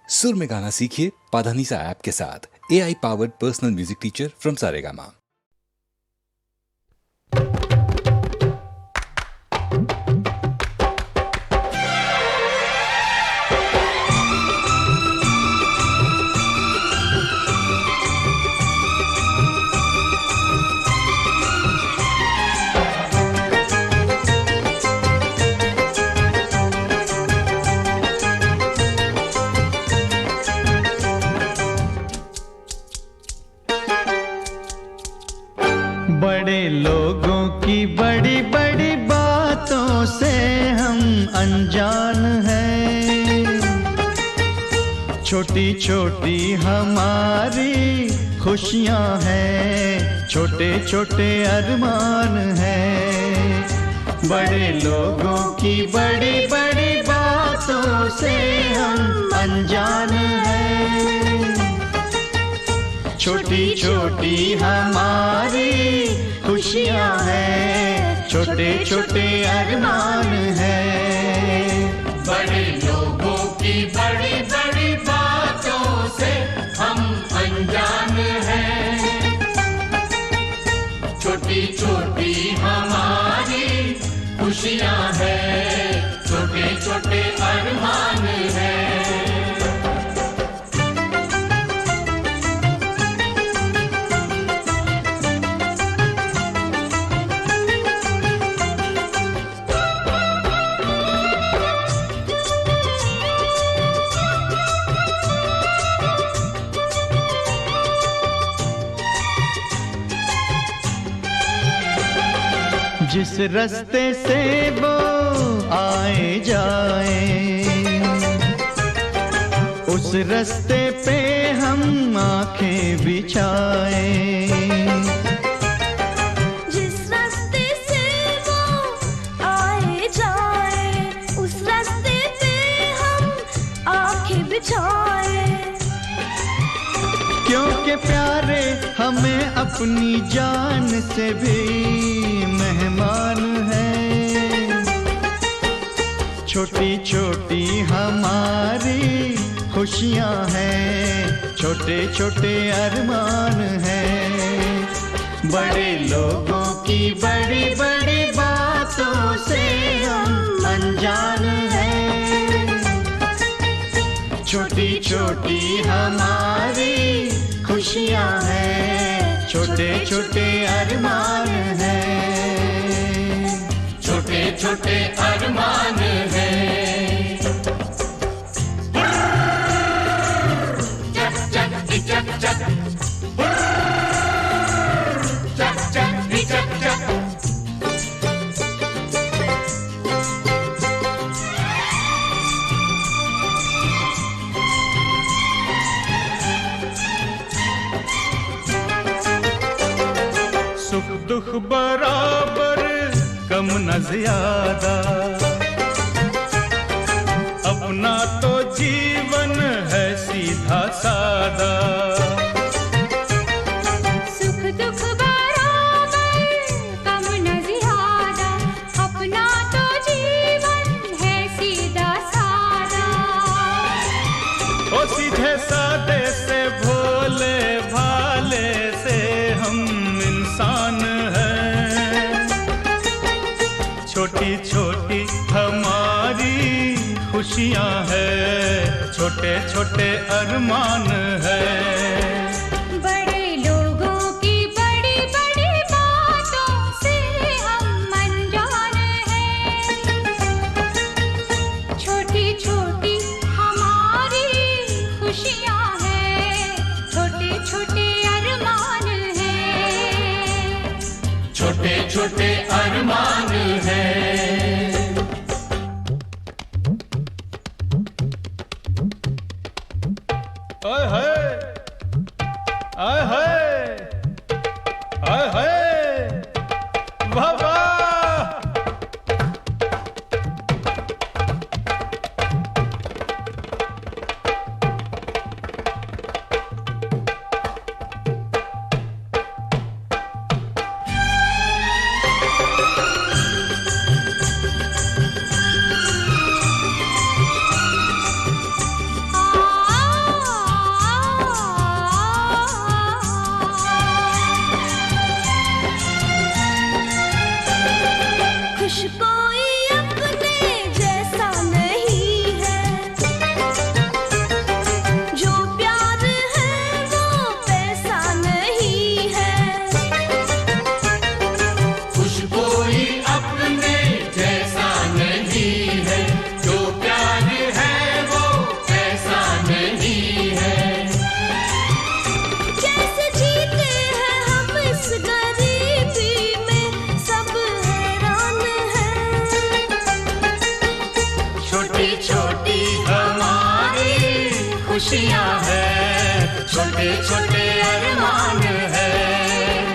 सुर में गाना सीखिए पाधानीसा ऐप के साथ। AI powered personal music teacher from Saregama. बड़े लोगों की बड़ी बड़ी बातों से हम अनजान हैं। छोटी छोटी हमारी खुशियां हैं, छोटे छोटे अरमान हैं। बड़े लोगों की बड़ी बड़ी बातों से हम अनजान हैं। छोटी छोटी हमारी खुशियां हैं, छोटे छोटे अरमान हैं। बड़े लोगों की बड़ी बड़ी बातों से हम अनजान हैं। छोटी छोटी हमारी खुशियां हैं, छोटे छोटे अरमान हैं। जिस रास्ते से वो आए जाए, उस रास्ते पे हम आंखें बिछाए। जिस रास्ते से वो आए जाए, उस रास्ते पे हम आंखें बिछाए। क्योंकि प्यारे हमें अपनी जान से भी मेहमान हैं। छोटी छोटी हमारी खुशियां हैं, छोटे छोटे अरमान हैं। बड़े लोगों की बड़ी बड़ी बातों से हम अनजान हैं। छोटी छोटी हमारी खुशियां हैं, छोटे छोटे अरमान हैं। छोटे छोटे अरमान हैं। चक चक चक चक, चक चक चक चक। सुख दुख बराबर, कम न ज्यादा। अपना तो जीवन है सीधा सादा। सुख दुख बराबर, कम न ज्यादा। अपना तो जीवन है सीधा सादा। ओ सीधे सादे से भोले भाले से हम इंसान हैं। छोटी छोटी हमारी खुशियां हैं, छोटे छोटे अरमान हैं। बड़े लोगों की बड़ी बड़ी बातों से हम अनजान हैं। छोटी छोटी हमारी खुशियां हैं, छोटे छोटे अरमान हैं। छोटे छोटे अरमान हैं। आय हाय, आय हाय, आय हाय, वाह वाह। आ खुशियाँ हैं, छोटे छोटे अरमान हैं।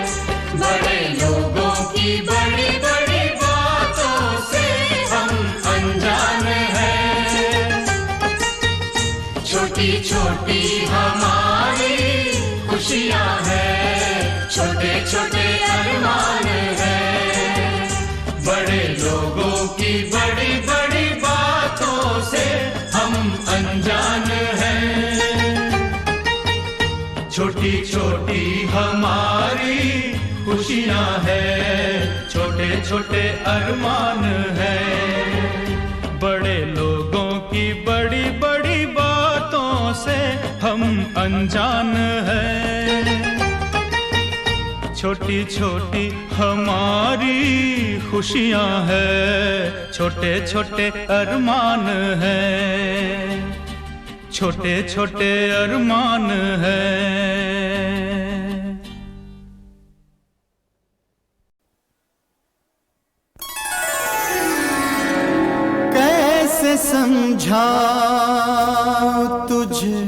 बड़े लोगों की बड़ी बड़ी बातों से हम अनजान हैं। छोटी छोटी हमारी खुशियाँ हैं, छोटे छोटे अरमान हैं। बड़े लोगों की बड़ी बड़ी बातों से हम अनजान हैं। छोटी छोटी हमारी खुशियाँ हैं, छोटे छोटे अरमान हैं। बड़े लोगों की बड़ी बड़ी बातों से हम अनजान हैं। छोटी छोटी हमारी खुशियाँ हैं, छोटे छोटे अरमान हैं, छोटे छोटे अरमान हैं। कैसे समझाऊं तुझे,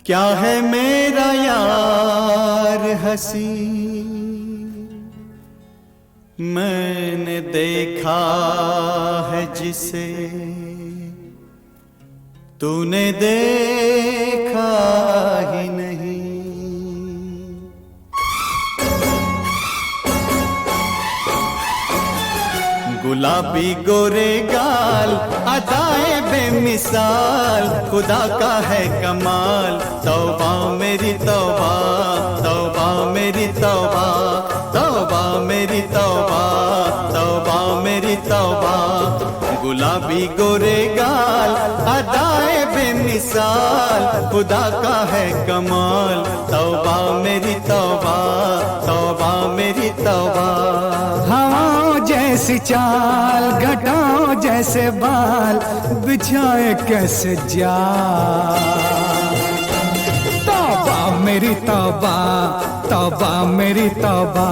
क्या है मेरा यार हंसी। मैंने देखा है जिसे तूने देखा ही नहीं। गुलाबी गोरे गाल, अदाएं बेमिसाल, खुदा का है कमाल। तौबा मेरी तौबा, तौबा मेरी तौबा, तौबा मेरी तौबा, तौबा मेरी तौबा। गुलाबी गोरे गाल, अदाएं बेमिसाल, खुदा का है कमाल। तौबा मेरी तौबा, तौबा मेरी तौबा। हवाओं जैसी चाल, घटाओं जैसे बाल, बिछाए कैसे जाल। तौबा मेरी तौबा, तौबा मेरी तौबा।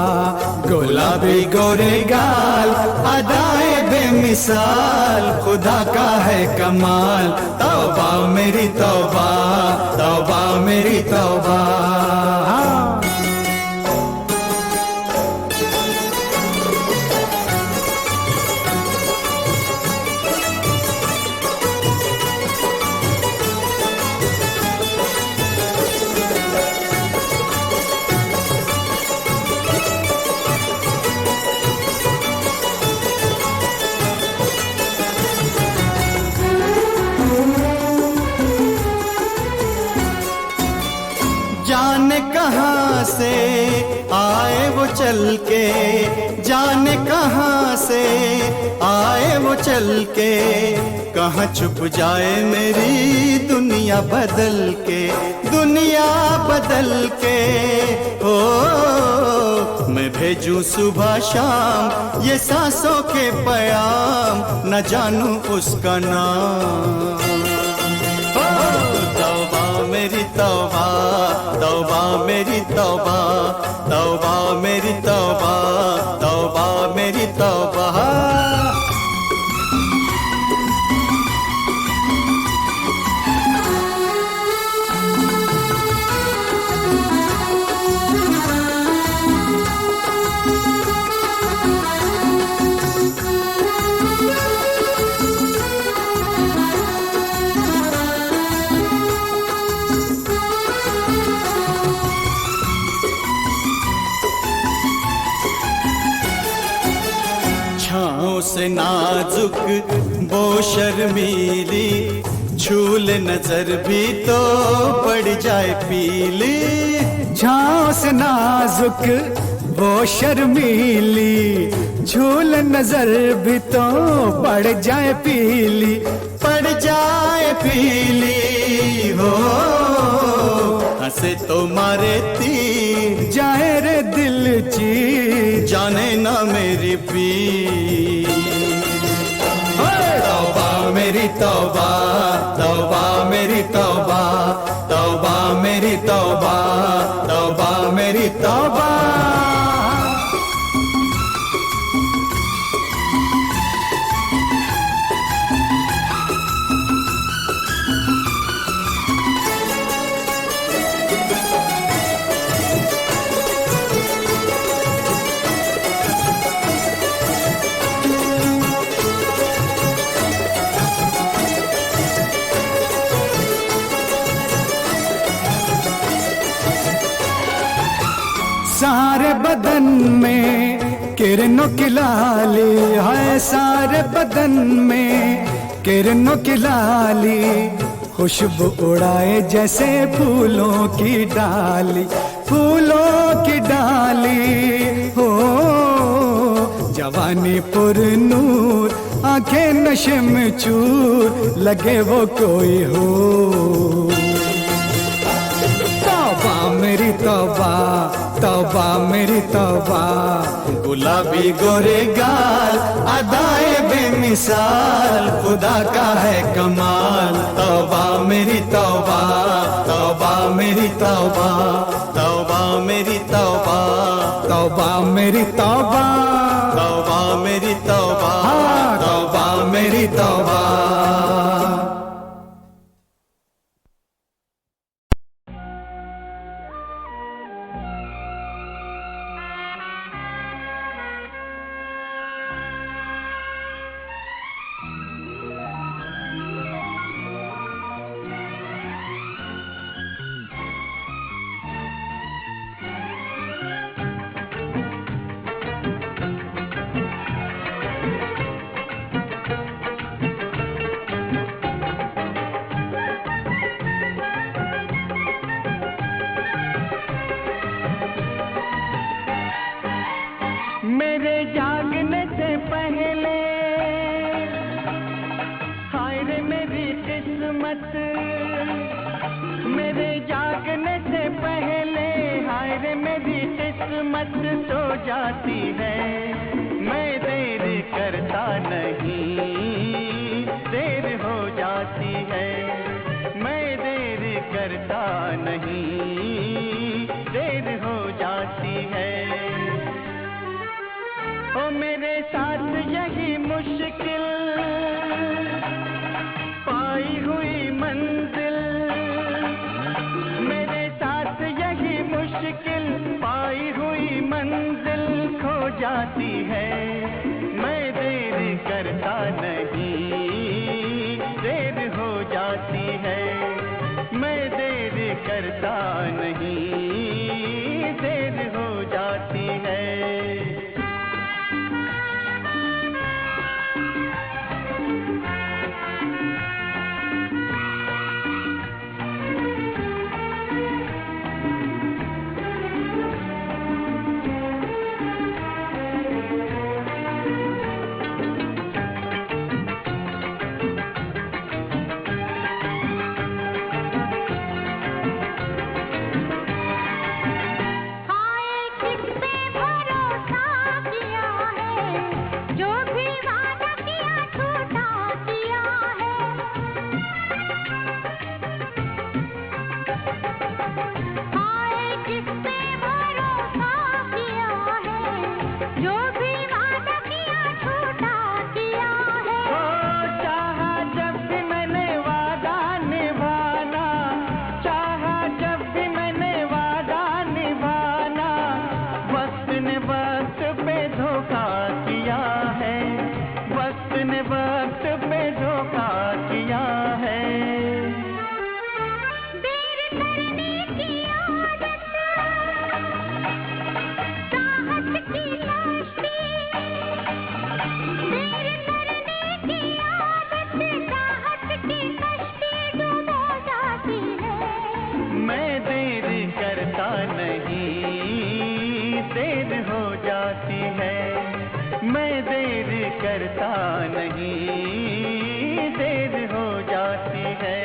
गुलाबी गोरे गाल, अदाएं बेमिसाल, खुदा का है कमाल। तौबा मेरी तौबा, तौबा मेरी तौबा। जाने कहाँ से आए वो चल के, जाने कहाँ से आए वो चल के। कहाँ छुप जाए मेरी दुनिया बदल के, दुनिया बदल के। ओ मैं भेजूं सुबह शाम ये सांसों के प्याम, न जानूं उसका नाम। तौबा मेरी तौबा, तौबा मेरी तौबा, तौबा मेरी तौबा, तौबा मेरी तौबा। छाँव से नाजुक वो शर्मीली, छूल नजर भी तो पड़ जाए पीली। छाँव से नाजुक वो शर्मीली, झूल नजर भी तो पड़ जाए पीली, पड़ जाए पीली। हो हंसे तो मारे तीर, जाए रे दिल चीर, जाने ना मेरी पीर। तौबा मेरी तौबा, तौबा मेरी तौबा, तौबा मेरी तौबा, तौबा मेरी तौबा। सारे बदन में किरणों की लाली है, सारे बदन में किरणों की लाली, खुशबू उड़ाए जैसे फूलों की डाली, फूलों की डाली हो। जवानी पुर नूर, आंखें नशे में चूर, लगे वो कोई हो। तौबा मेरी तौबा, तौबा मेरी तौबा, गुलाबी गोरे गाल, अदाए बेमिसाल, खुदा का है कमाल। तौबा मेरी तौबा, तौबा मेरी तौबा, तौबा मेरी तौबा, तौबा मेरी तौबा, तौबा मेरी तौबा, तौबा मेरी तौबा। मेरे जागने से पहले, हाय रे मेरी किस्मत, मेरे जागने से पहले, हाय रे मेरी किस्मत सो जाती है। मैं देर करता नहीं, देर हो जाती है। मैं देर करता नहीं, देर हो जाती है। ओ मेरे साथ यही मुश्किल पाई हुई मंजिल, मेरे साथ यही मुश्किल पाई हुई मंजिल खो जाती है। मैं देर करता नहीं, देर हो जाती है। मैं देर करता नहीं, देर हो जाती है। करता नहीं, देर हो जाती है।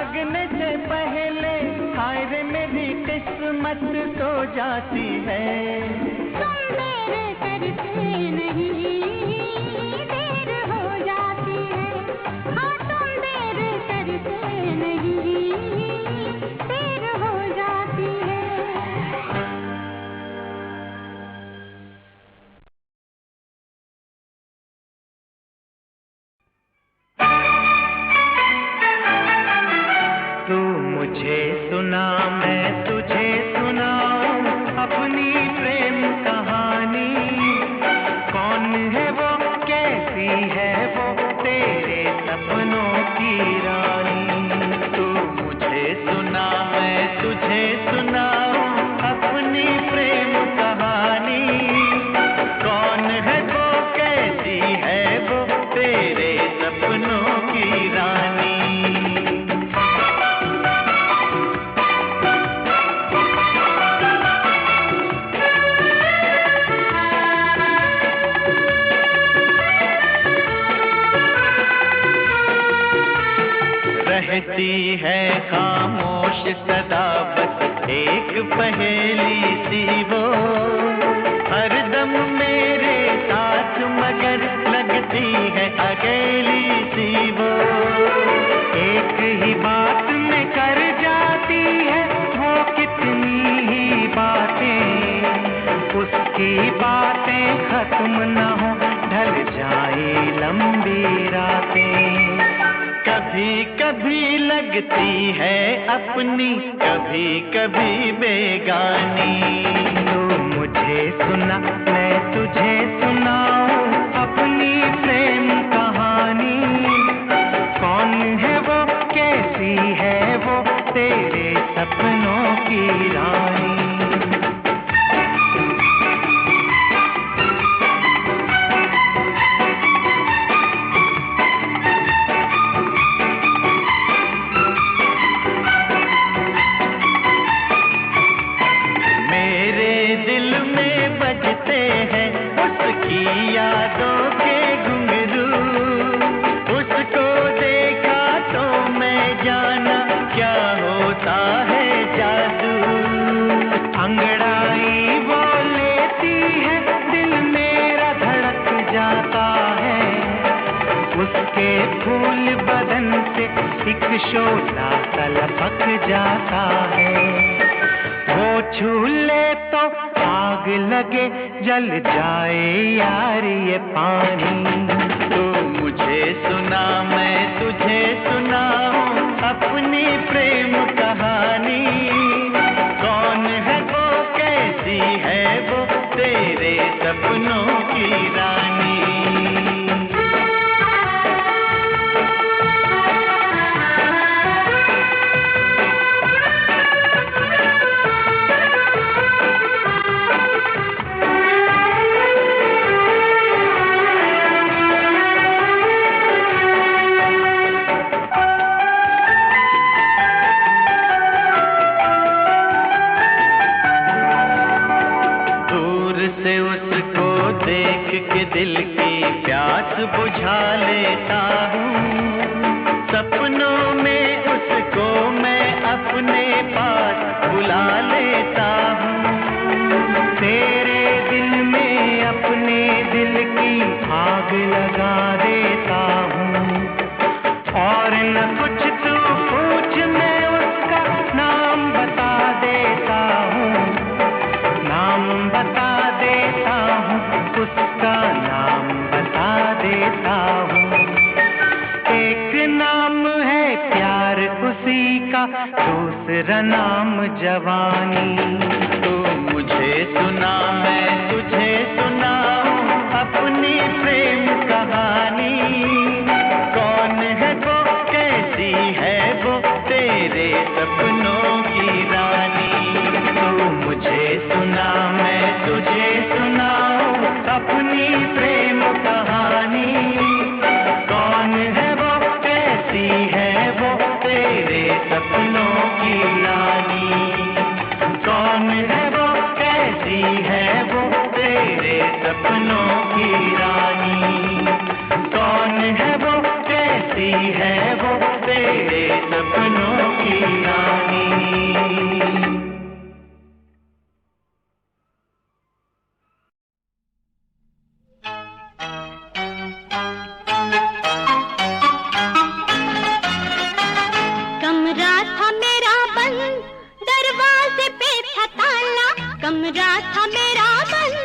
जागने से पहले हाय रे मेरी किस्मत सो जाती है। तुम मेरे करते नहीं देर हो जाती है। हाँ तुम मेरे करते नहीं देर हो जाती है। तू मुझे सुना मैं तुझे सुनाऊं अपनी प्रेम कहानी। कौन है वो कैसी है वो तेरे सपनों की रानी। तू मुझे सुना मैं तुझे सुनाऊं अपनी प्रेम कहानी। कौन है वो कैसी है वो तेरे सपनों की रानी। रहती है खामोश सदा बस एक पहेली सी वो। हरदम मेरे साथ मगर लगती है अकेली सी वो। एक ही बात में कर जाती है वो कितनी ही बातें। उसकी बातें खत्म न हो ढल जाए लंबी रातें। कभी कभी लगती है अपनी कभी कभी बेगानी। तू मुझे सुना मैं तुझे सुनाऊं अपनी प्रेम कहानी। कौन है वो कैसी है वो तेरे सपनों की रानी। यादों के घुंघरू। उसको देखा तो मैं जाना क्या होता है जादू। अंगड़ाई वो लेती है दिल मेरा धड़क जाता है। उसके फूल बदन से एक शोला सा लपक जाता है। वो छू ले तो आग लगे जल जाए यार ये पानी। तू मुझे सुना मैं तुझे सुनाऊं अपनी प्रेम कहानी। कौन है वो कैसी है वो तेरे सपनों की रानी। से उसको देख के दिल की प्यास बुझा लेता हूँ। सपनों में उसको मैं अपने पास बुला लेता हूँ। तेरे दिल में अपने दिल की आग लगा देता हूँ। और न कुछ तू पूछ मैं उसका नाम बता देता हूँ। नाम बता देता हूँ उसका नाम बता देता हूँ। एक नाम है प्यार उसी का दूसरा नाम जवानी। तू मुझे सुना मैं तुझे सुनाऊं अपनी प्रेम कहानी। कौन है वो कैसी है वो तेरे सपनों की रानी। तू मुझे सुना मैं तुझे सुनाऊं अपनी प्रेम कहानी। कौन है वो कैसी है वो तेरे सपनों की रानी। कौन है वो कैसी है वो तेरे सपनों की रानी। कौन है वो कैसी है वो तेरे सपनों था मेरा बंद, दरवाजे पे था ताला। कमरा था मेरा बंद,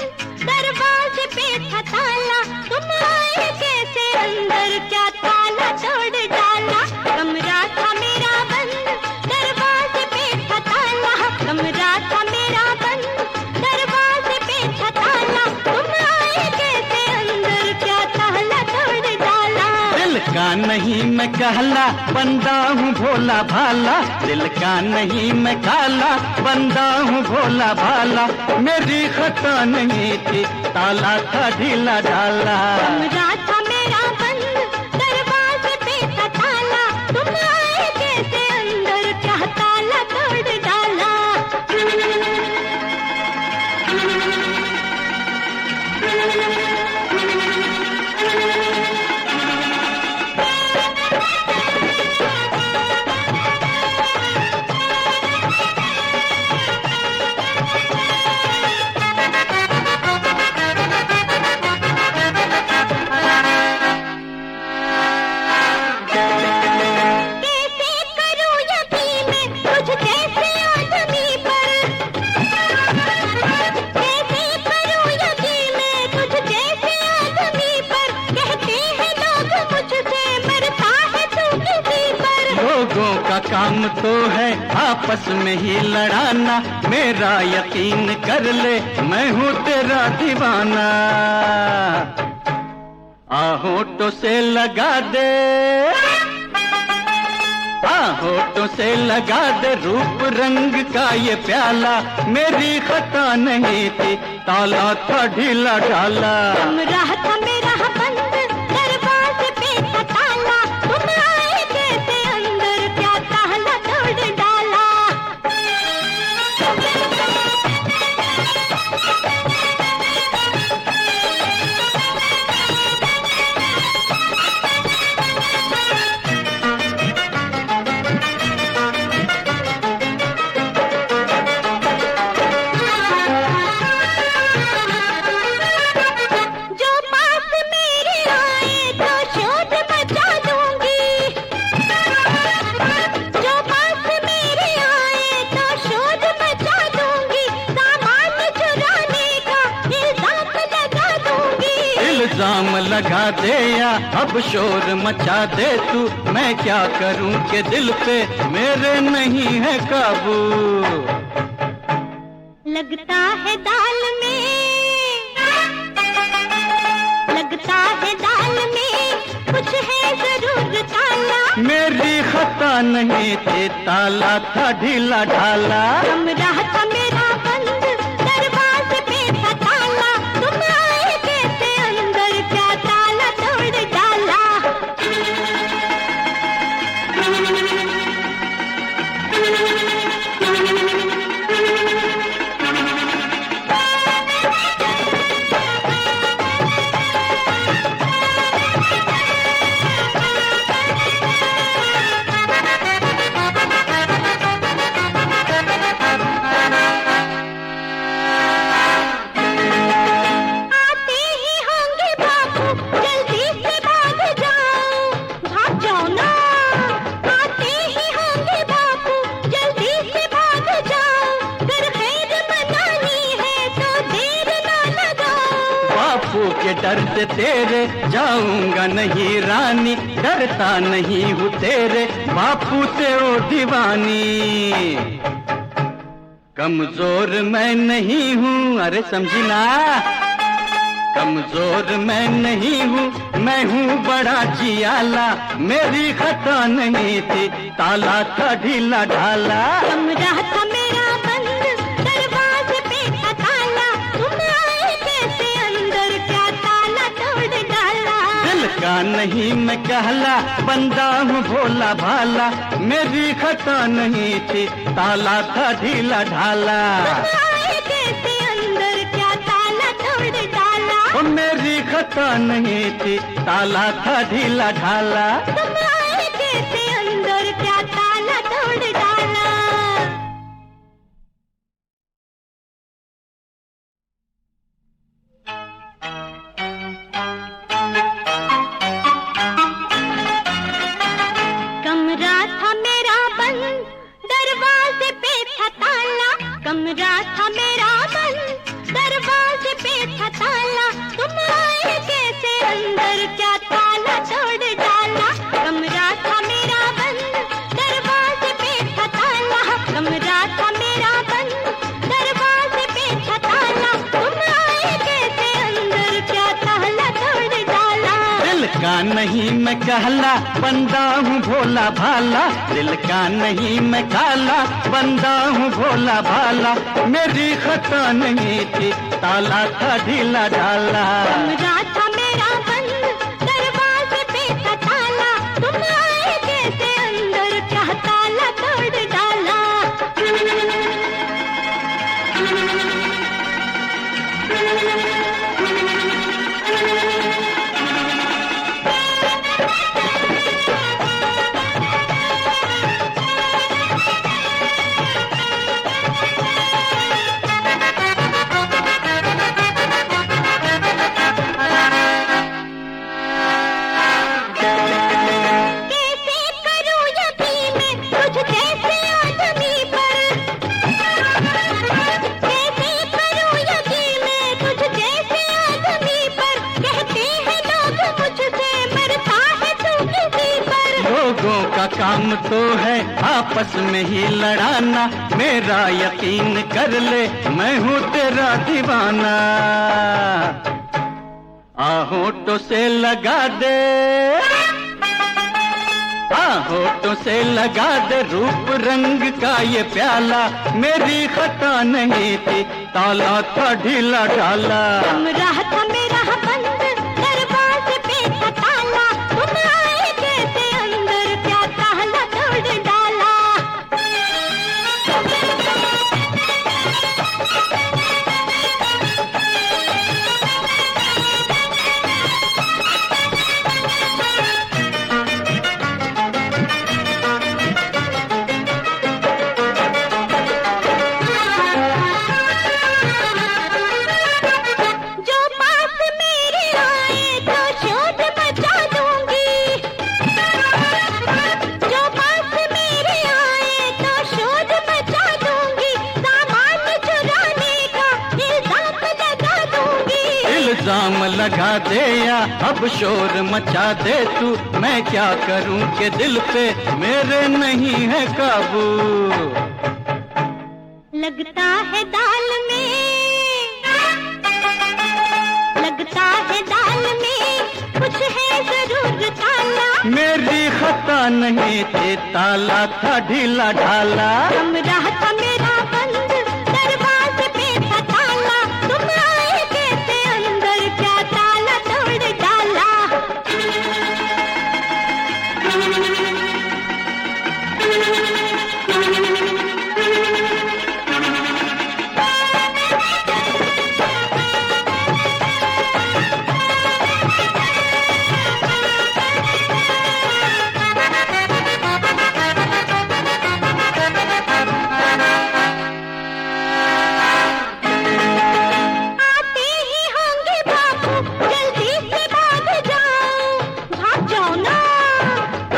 दरवाजे पे था ताला। तुम आए कैसे अंदर, क्या ताला तोड़ डाला। कमरा था मेरा बंद, दरवाजे पे था ताला। कमरा था मेरा बंद, दरवाजे पे था ताला। तुम आए कैसे अंदर, क्या ताला तोड़ डाला। दिल का नहीं मैं कहला, बंदा हूँ भोला भाला। दिल का नहीं मैं काला, बंदा हूँ भोला भाला। मेरी खता नहीं थी, ताला था ढीला ढाला। कमरा था मेरा बंद, दरवाजे पे था ताला। तुम आए कैसे अंदर, क्या ताला तोड़ डाला। कैसे करूं यकीन तुझ जैसे आदमी पर। कैसे करूं यकीन तुझ जैसे आदमी पर। कहते हैं लोग मुझसे, मरता है तू किसी पर। लोगों का काम तो है आपस में ही लड़ाना। मेरा यकीन कर ले, मैं हूँ तेरा दीवाना। होठों से लगा दे, होठों से लगा दे रूप रंग का ये प्याला। मेरी खता नहीं थी, ताला था ढीला ढाला। कमरा था मेरा बंद, दरवाजे पे था ताला। तुम आए कैसे अंदर, क्या ताला तोड़ डाला। जो पास मेरे आए तो शोर मचा दूंगी। जो पास मेरे आए तो शोर मचा दूंगी। सामान चुराने का इल्जाम लगा दूंगी। इल्जाम लगा दे या अब शोर मचा दे तू। मैं क्या करूं के दिल पे मेरे नहीं है काबू। लगता है दाल में, लगता है दाल में कुछ है जरूर ताला। मेरी खता नहीं थी, ताला था ढीला ढाला। कमरा था मेरा बंद, दरवाजे पे था ताला। तुम आए कैसे अंदर, क्या ताला तोड़ डाला। आते ही होंगे बापू, जल्दी से भाग जाओ। भाग जाओ ना। आते ही होंगे बापू, जल्दी से भाग जाओ। अगर खैर मनानी है तो देर ना लगाओ। बापू के डर से तेरे जाऊंगा नहीं रानी। डरता नहीं हूँ तेरे बापू से ओ दीवानी। कमजोर मैं नहीं हूँ, अरे समझी ना। कमजोर मैं नहीं हूँ, मैं हूँ बड़ा जियाला। मेरी खता नहीं थी, ताला था ढीला ढाला। कमरा था मेरा बंद, दरवाजे पे था ताला। तुम आए कैसे अंदर, क्या ताला तोड़ डाला। दिल का नहीं मैं कहला, बंदा हूँ भोला भाला। मेरी खता नहीं थी, ताला था ढीला ढाला। तुम आए कैसे अंदर, क्या ताला तोड़ डाला। ओ मेरी खता नहीं थी, ताला था ढीला ढाला। तुम आए कैसे अंदर, क्या ताला तोड़ डाला। कमरा था मेरा बंद, नहीं मैं कहला, बंदा हूँ भोला भाला, दिल का नहीं मैं काला, बंदा हूँ भोला भाला। मेरी खता नहीं थी, ताला था ढीला ढाला। कमरा था मेरा बंद, दरवाजे पे था ताला, तुम आए कैसे अंदर, क्या ताला तोड़ डाला। लोगों का काम तो है आपस में ही लड़ाना, मेरा यकीन कर ले मैं हूँ तेरा दीवाना। होठों से लगा दे, होठों से लगा दे रूप रंग का ये प्याला। मेरी खता नहीं थी, ताला था ढीला ढाला। कमरा था मेरा बंद, दरवाजे पे था ताला, तुम आए कैसे अंदर, क्या ताला तोड़ डाला। जो पास मेरे आए तो शोर मचा दूंगी, जो पास मेरे आए तो शोर मचा दूंगी, सामान चुराने का इल्जाम लगा दूंगी। इल्जाम लगा दे या अब शोर मचा दे तू, मैं क्या करूं के दिल पे मेरे नहीं है काबू। लगता है दाल में, लगता है दाल में कुछ है जरूर ताला। मेरी खता नहीं थी, ताला था ढीला ढाला। कमरा था मेरा बंद, दरवाजे पे था ताला, तुम आए कैसे अंदर, क्या ताला तोड़ डाला। आते ही होंगे बापू, जल्दी से भाग जाओ ना।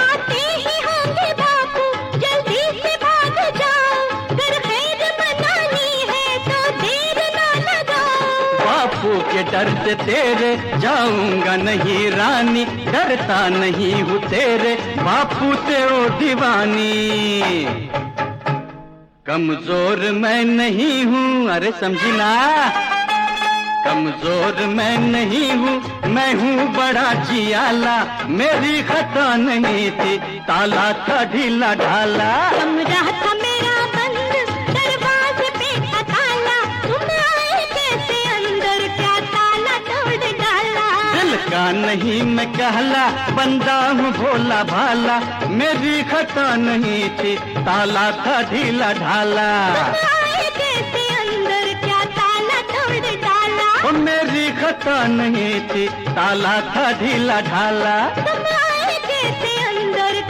आते ही होंगे बापू, जल्दी से भाग जाओ, अगर खैर मनानी है तो देर ना लगाओ। बापू के डर से तेरे जाऊंगा नहीं रानी, डरता नहीं हूँ तेरे बापू से ओ दीवानी। कमजोर मैं नहीं हूँ, अरे समझी ना, कमजोर मैं नहीं हूँ, मैं हूँ बड़ा जियाला। मेरी खता नहीं थी, ताला था ढीला ढाला। कमरा था मेरा बंद, दरवाजे पे था ताला, तुम आए कैसे अंदर, क्या ताला तोड़ डाला। दिल का नहीं मैं कहला, बंदा हूँ भोला भाला। मेरी खता नहीं थी, ताला था ढीला ढाला। तुम आए कैसे अंदर, क्या ताला तोड़ डाला। ओ मेरी खता नहीं थी, ताला था ढीला ढाला। तुम आए कैसे अंदर,